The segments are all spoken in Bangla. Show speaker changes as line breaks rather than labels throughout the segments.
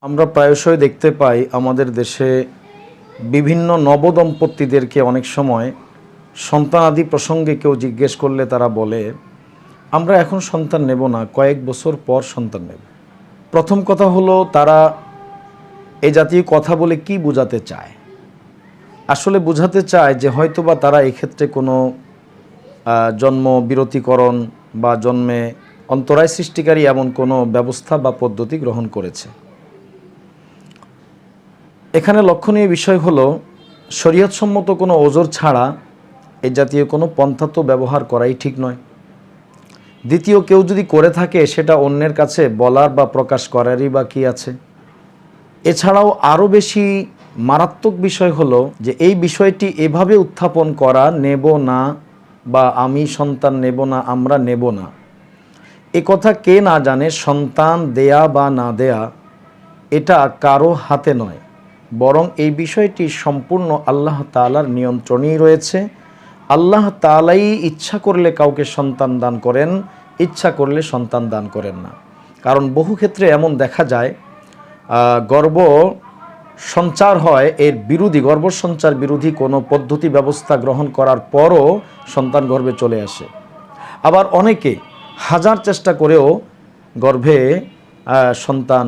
আমরা প্রায়শই দেখতে পাই আমাদের দেশে বিভিন্ন নবদম্পতিদেরকে অনেক সময় সন্তানাদি প্রসঙ্গে কেউ জিজ্ঞেস করলে তারা বলে, আমরা এখন সন্তান নেব না, কয়েক বছর পর সন্তান নেব। প্রথম কথা হলো, তারা এই জাতীয় কথা বলে কি বোঝাতে চায়? আসলে বোঝাতে চায় যে হয়তোবা তারা এক্ষেত্রে কোনো জন্ম বিরতিকরণ বা জন্মে অন্তরায় সৃষ্টিকারী এমন কোনো ব্যবস্থা বা পদ্ধতি গ্রহণ করেছে। এখানে লক্ষণীয় বিষয় হলো, শরীয়তসম্মত কোনো ওজর ছাড়া এই জাতীয় কোনো পন্থা তো ব্যবহার করাই ঠিক নয়। দ্বিতীয়, কেউ যদি করে থাকে সেটা অন্যের কাছে বলার বা প্রকাশ করারই বা কী আছে? এছাড়াও আরও বেশি মারাত্মক বিষয় হলো যে এই বিষয়টি এভাবে উত্থাপন করা, নেব না বা আমি সন্তান নেব না, আমরা নেব না, এ কথা কে না জানে, সন্তান দেয়া বা না দেয়া এটা কারো হাতে নয়, বরং এই বিষয়টি সম্পূর্ণ আল্লাহ তাআলার নিয়ন্ত্রণেই রয়েছে। আল্লাহ তাআলাই ইচ্ছা করলে কাউকে সন্তান দান করেন, ইচ্ছা করলে সন্তান দান করেন না। কারণ বহু ক্ষেত্রে এমন দেখা যায়, গর্ভ সঞ্চার হয়, এর বিরোধী, গর্ভ সঞ্চার বিরোধী কোনো পদ্ধতি ব্যবস্থা গ্রহণ করার পরও সন্তান গর্ভে চলে আসে। আবার অনেকে হাজার চেষ্টা করেও গর্ভে সন্তান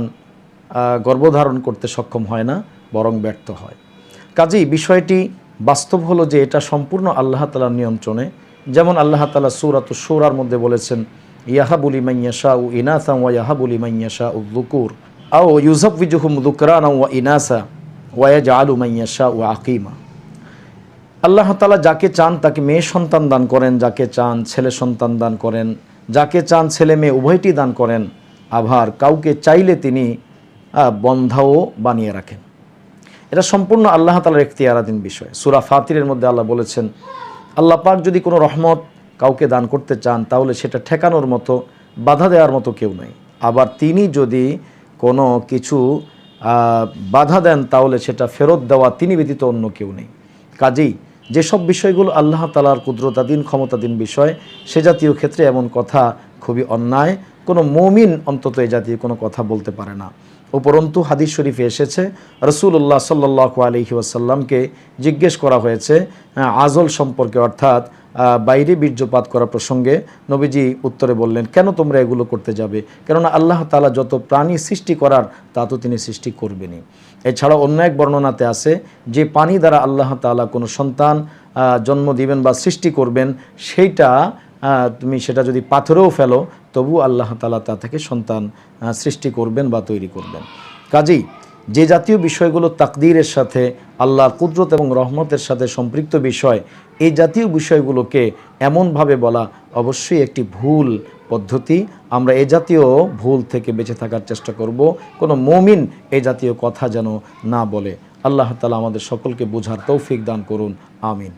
গর্ভধারণ করতে সক্ষম হয় না, বরং ব্যর্থ হয়। কাজেই বিষয়টি বাস্তব হলো যে এটা সম্পূর্ণ আল্লাহ তাআলার নিয়ন্ত্রণে। যেমন আল্লাহ তাআলা সূরাতুশ শূরার মধ্যে বলেছেন, ইয়াহাবু লিমান ইয়াশাউ ইনাসা ওয়া ইয়াহাবু লিমান ইয়াশাউ যুকুর আও ইউযাব্বিজুহুম যুকরানা ওয়া ইনাসা ওয়া ইয়াজআলু মান ইয়াশাউ আকিমা। আল্লাহ তাআলা যাকে চান তাকে মেয়ে সন্তান দান করেন, যাকে চান ছেলে সন্তান দান করেন, যাকে চান ছেলে মেয়ে উভয়টি দান করেন, আবার কাউকে চাইলে তিনি বন্ধাও বানিয়ে রাখেন। এটা সম্পূর্ণ আল্লাহ তাআলার ইখতিয়ারাধীন বিষয়। সূরা ফাতিরের মধ্যে আল্লাহ বলেছেন, আল্লাহ পাক যদি কোনো রহমত কাউকে দান করতে চান তাহলে সেটা ঠেকানোর মতো, বাধা দেওয়ার মতো কেউ নাই। আবার তিনি যদি কোনো কিছু বাধা দেন তাহলে সেটা ফেরত দেওয়া তিনি ব্যতীত অন্য কেউ নেই। কাজেই যেসব বিষয়গুলো আল্লাহ তাআলার কুদরতাধীন, ক্ষমতাধীন বিষয়, সে জাতীয় ক্ষেত্রে এমন কথা খুবই অন্যায়। কোনো মুমিন অন্তত এই জাতীয় কোনো কথা বলতে পারে না। উপরন্তু হাদিস শরীফে এসেছে, রাসূলুল্লাহ সাল্লাল্লাহু আলাইহি ওয়াসাল্লামকে জিজ্ঞেস করা হয়েছে আজল সম্পর্কে, অর্থাৎ বাইরে বীর্যপাত করা প্রসঙ্গে। নবীজি উত্তরে বললেন, কেন তোমরা এগুলো করতে যাবে? কেননা আল্লাহ তাআলা যত প্রাণী সৃষ্টি করার তা তো তিনি সৃষ্টি করবেনই। এছাড়া অন্য এক বর্ণনাতে আছে যে পানি দ্বারা আল্লাহ তাআলা কোনো সন্তান জন্ম দিবেন বা সৃষ্টি করবেন, সেইটা তুমি সেটা যদি পাথরেও ফেলো তবু আল্লাহ তাআলা তা থেকে সন্তান সৃষ্টি করবেন বা তৈরি করবেন। কাজেই যে জাতীয় বিষয়গুলো তাকদীরের সাথে, আল্লাহর কুদরত এবং রহমতের সাথে সম্পৃক্ত বিষয়, এই জাতীয় বিষয়গুলোকে এমনভাবে বলা অবশ্যই একটি ভুল পদ্ধতি। আমরা এ জাতীয় ভুল থেকে বেঁচে থাকার চেষ্টা করব। কোনো মুমিন এই জাতীয় কথা যেন না বলে। আল্লাহ তাআলা আমাদের সকলকে বোঝার তৌফিক দান করুন। আমিন।